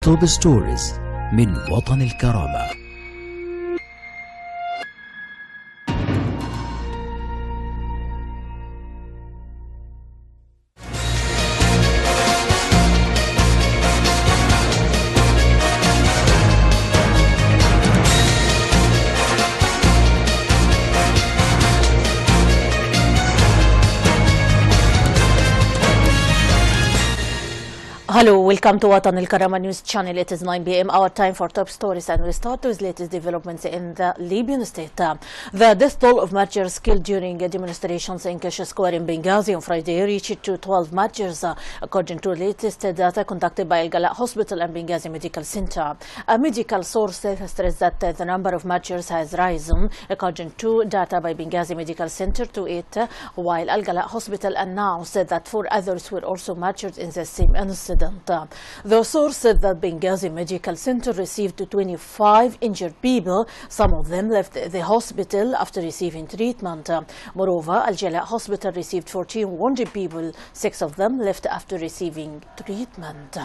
توب ستوريز من وطن الكرامة. Hello, welcome to Watan al-Karama News Channel. It is 9 p.m. our time for top stories, and we start with latest developments in the Libyan state. The death toll of marchers killed during demonstrations in Kesha Square in Benghazi on Friday reached to 12 marchers, according to latest data conducted by Al-Gala Hospital and Benghazi Medical Center. A medical source stressed that the number of marchers has risen, according to data by Benghazi Medical Center, to 8, while Al-Gala Hospital announced that 4 others were also martyred in the same incident. The source said that Benghazi Medical Center received 25 injured people. Some of them left the hospital after receiving treatment. Moreover, Al-Jalaa Hospital received 14 wounded people. 6 of them left after receiving treatment.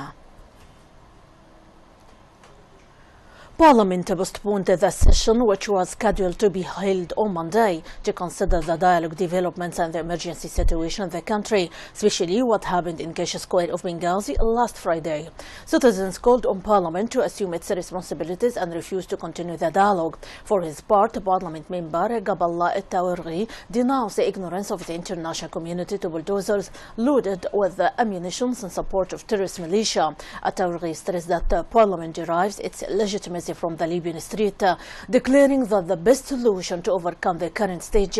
Parliament postponed the session, which was scheduled to be held on Monday, to consider the dialogue developments and the emergency situation in the country, especially what happened in Kesha Square of Benghazi last Friday. Citizens called on Parliament to assume its responsibilities and refuse to continue the dialogue. For his part, Parliament member Gaballah Al-Tawarghi denounced the ignorance of the international community to bulldozers loaded with ammunition in support of terrorist militia. Al-Tawarghi stressed that Parliament derives its legitimacy from the Libyan street, declaring that the best solution to overcome the current stage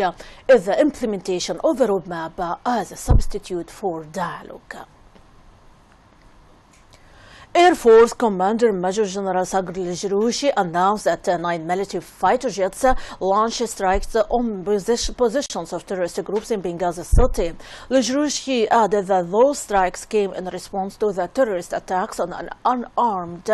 is the implementation of the roadmap as a substitute for dialogue. Air Force Commander Major General Sagr al-Jroushi announced that 9 military fighter jets launched strikes on positions of terrorist groups in Benghazi city. Al-Jroushi added that those strikes came in response to the terrorist attacks on an unarmed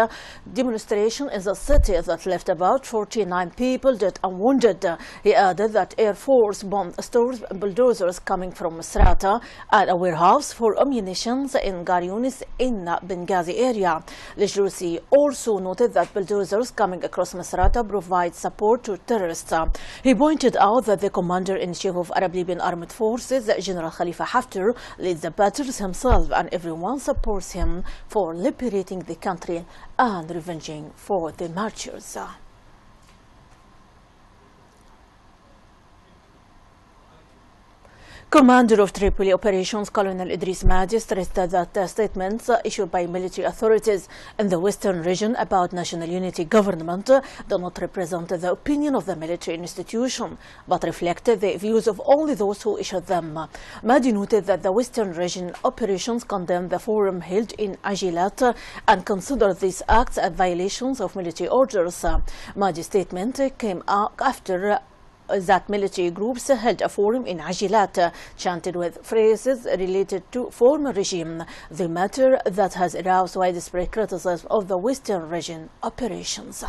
demonstration in the city that left about 49 people dead and wounded. He added that Air Force bombed stores and bulldozers coming from Misrata and a warehouse for ammunition in Garyunis in Benghazi area. Al-Jroushi also noted that bulldozers coming across Misrata provide support to terrorists. He pointed out that the commander-in-chief of Arab Libyan Armed Forces, General Khalifa Haftar, leads the battles himself, and everyone supports him for liberating the country and revenging for the martyrs. Commander of Tripoli Operations Colonel Idris Mahdi stressed that statements issued by military authorities in the western region about national unity government do not represent the opinion of the military institution, but reflect the views of only those who issued them. Mahdi noted that the western region operations condemned the forum held in Ajilat and considered these acts as violations of military orders. Mahdi's statement came after that military groups held a forum in Ajilat, chanted with phrases related to former regime, the matter that has aroused widespread criticism of the western region operations.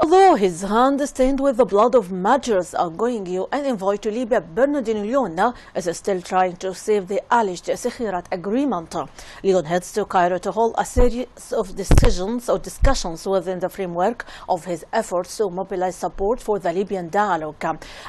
Although his hand stained with the blood of martyrs, outgoing UN envoy to Libya Bernardino Leon is still trying to save the alleged Sekhirat agreement. Leon heads to Cairo to hold a series of discussions within the framework of his efforts to mobilize support for the Libyan dialogue.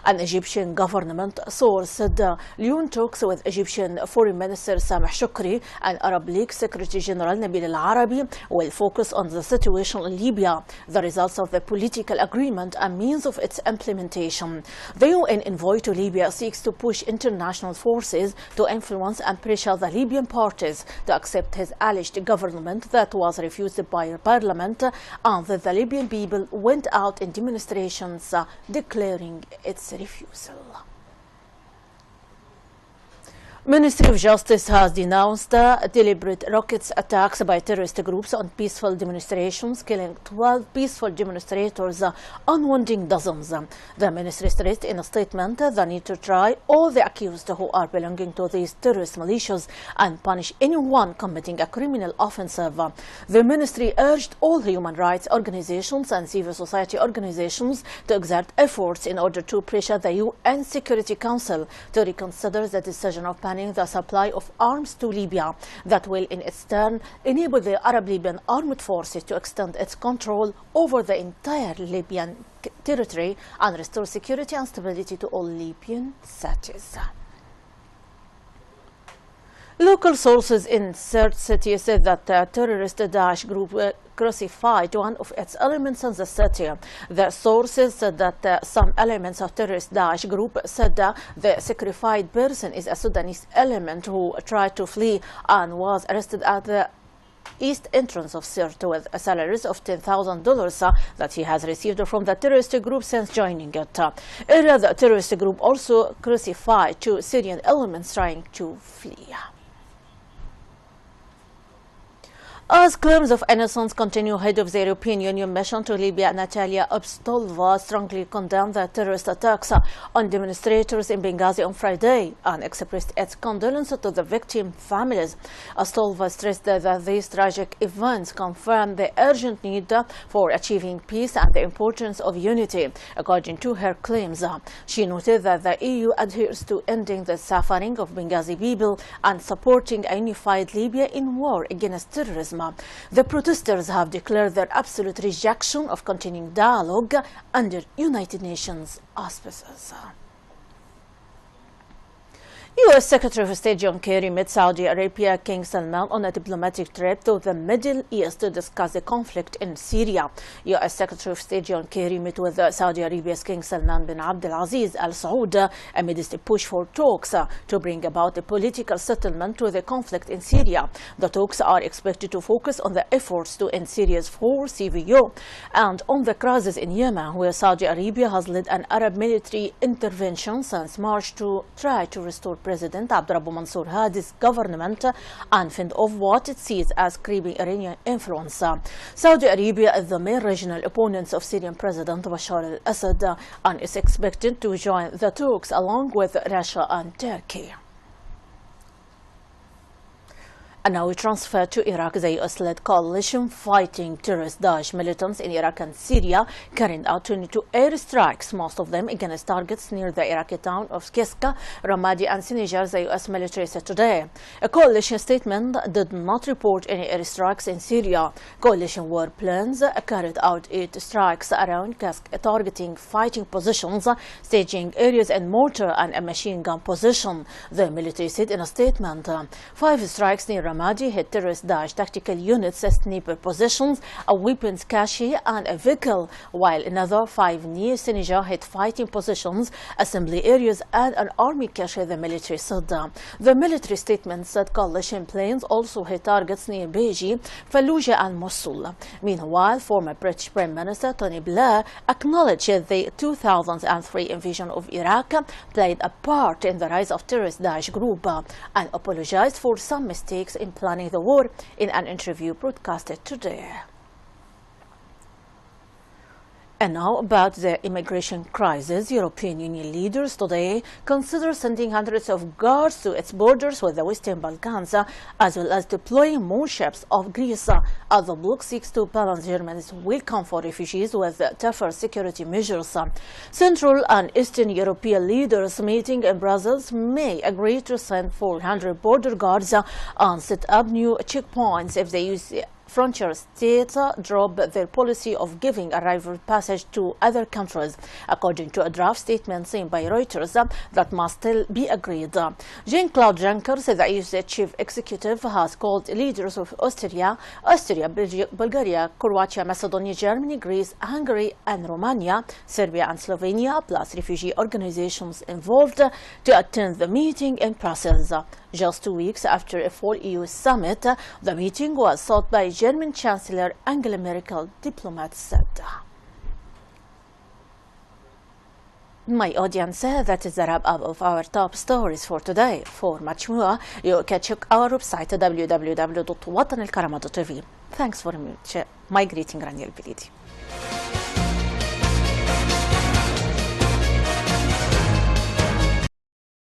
An Egyptian government source said Leon talks with Egyptian Foreign Minister Sameh Shukri and Arab League Secretary General Nabil al-Arabi will focus on the situation in Libya, the results of the political agreement and means of its implementation. The UN envoy to Libya seeks to push international forces to influence and pressure the Libyan parties to accept his alleged government that was refused by parliament, and that the Libyan people went out in demonstrations declaring its refusal. Ministry of Justice has denounced deliberate rockets attacks by terrorist groups on peaceful demonstrations, killing 12 peaceful demonstrators and wounding dozens. The ministry stressed in a statement the need to try all the accused who are belonging to these terrorist militias and punish anyone committing a criminal offensive. The ministry urged all human rights organizations and civil society organizations to exert efforts in order to pressure the UN Security Council to reconsider the decision of banning the supply of arms to Libya that will in its turn enable the Arab Libyan armed forces to extend its control over the entire Libyan territory and restore security and stability to all Libyan cities. Local sources in third city said that the terrorist Daesh group crucified one of its elements in the city. The sources said that some elements of terrorist Daesh group said that the sacrificed person is a Sudanese element who tried to flee and was arrested at the east entrance of Sirte with salaries of $10,000 that he has received from the terrorist group since joining it. Earlier, the terrorist group also crucified two Syrian elements trying to flee. As claims of innocence continue, head of the European Union mission to Libya, Natalia Obstolva, strongly condemned the terrorist attacks on demonstrators in Benghazi on Friday and expressed its condolences to the victim families. Obstolva stressed that these tragic events confirm the urgent need for achieving peace and the importance of unity. According to her claims, she noted that the EU adheres to ending the suffering of Benghazi people and supporting a unified Libya in war against terrorism. The protesters have declared their absolute rejection of continuing dialogue under United Nations auspices. U.S. Secretary of State John Kerry met Saudi Arabia King Salman on a diplomatic trip to the Middle East to discuss the conflict in Syria. U.S. Secretary of State John Kerry met with Saudi Arabia's King Salman bin Abdulaziz Al Saud amidst a push for talks to bring about a political settlement to the conflict in Syria. The talks are expected to focus on the efforts to end Syria's fourth civil war and on the crisis in Yemen, where Saudi Arabia has led an Arab military intervention since March to try to restore President Abdurrahman Mansour Hadi's government and fend off what it sees as creeping Iranian influence. Saudi Arabia is the main regional opponent of Syrian President Bashar al-Assad and is expected to join the talks along with Russia and Turkey. And now we transfer to Iraq. The U.S.-led coalition fighting terrorist Daesh militants in Iraq and Syria carried out 22 airstrikes, most of them against targets near the Iraqi town of Skiska, Ramadi and Sinjar, the U.S. military said today. A coalition statement did not report any airstrikes in Syria. Coalition warplanes carried out 8 strikes around Kask, targeting fighting positions, staging areas and mortar and a machine gun position, the military said in a statement. 5 strikes near Ramadi hit terrorist Daesh tactical units, sniper positions, a weapons cache and a vehicle, while another 5 near Sinjar hit fighting positions, assembly areas and an army cache, the military said. The military statement said coalition planes also hit targets near Beji, Fallujah and Mosul. Meanwhile, former British Prime Minister Tony Blair acknowledged the 2003 invasion of Iraq played a part in the rise of terrorist Daesh group and apologized for some mistakes in planning the war in an interview broadcasted today. And now about the immigration crisis. European Union leaders today consider sending hundreds of guards to its borders with the Western Balkans, as well as deploying more ships of Greece, as the bloc seeks to balance Germany's welcome for refugees with tougher security measures. Central and Eastern European leaders meeting in Brussels may agree to send 400 border guards and set up new checkpoints if they use frontier states drop their policy of giving arrival passage to other countries, according to a draft statement seen by Reuters that must still be agreed. Jean-Claude Juncker, the EU's chief executive, has called leaders of Austria, Bulgaria, Croatia, Macedonia, Germany, Greece, Hungary and Romania, Serbia and Slovenia, plus refugee organizations involved, to attend the meeting in Brussels. Just 2 weeks after a fall EU summit, the meeting was sought by German Chancellor Angela Merkel, diplomats said. My audience, that is the wrap-up of our top stories for today. For much more, you can check our website www.watanilkarama.tv. Thanks for my greeting, Rانيا البليدى.